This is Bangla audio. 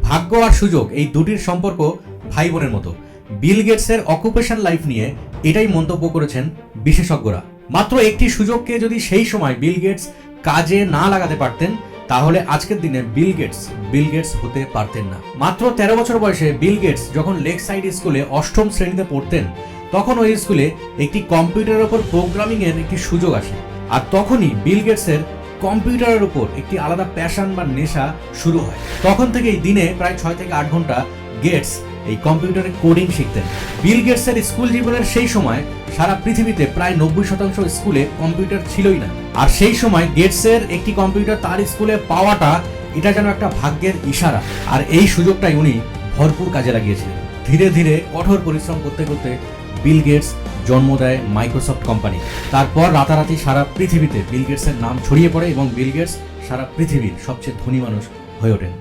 ভাগ্য আর সুযোগ এই দুটির সম্পর্ক ভাই বোনের মতো। বিল গেটসের অকুপেশন লাইফ নিয়ে এটাই মন্তব্য করেছেন বিশেষজ্ঞরা। মাত্র একটি সুযোগকে যদি সেই সময় বিল গেটস কাজে না লাগাতে পারতেন, তাহলে আজকের দিনে বিল গেটস হতে পারতেন না। মাত্র 13 বছর বয়সে বিল গেটস যখন লেক সাইড স্কুলে 8ম শ্রেণীতে পড়তেন, তখন ওই স্কুলে একটি কম্পিউটারের ওপর প্রোগ্রামিং এর একটি সুযোগ আসে। আর তখনই বিল গেটসের কম্পিউটারের উপর একটি আলাদা প্যাশন বা নেশা শুরু হয়। তখন থেকেই দিনে প্রায় 6 থেকে 8 ঘন্টা গেটস এই কম্পিউটারে কোডিং শিখতেন। বিল গেটসের স্কুল জীবনের সেই সময় সারা পৃথিবীতে প্রায় 90% স্কুলে কম্পিউটার ছিলই না। আর সেই সময় গেটসের একটি কম্পিউটার তার স্কুলে পাওয়াটা এটা যেন একটা ভাগ্যের ইশারা। আর এই সুযোগটাই উনি ভরপুর কাজে লাগিয়েছিলেন। ধীরে ধীরে কঠোর পরিশ্রম করতে করতে বিল গেটস জন্ম দেয় মাইক্রোসফট কোম্পানি। তারপর রাতারাতি সারা পৃথিবীতে বিল গেটসের নাম ছড়িয়ে পড়ে এবং বিল গেটস সারা পৃথিবীর সবচেয়ে ধনী মানুষ হয়ে ওঠেন।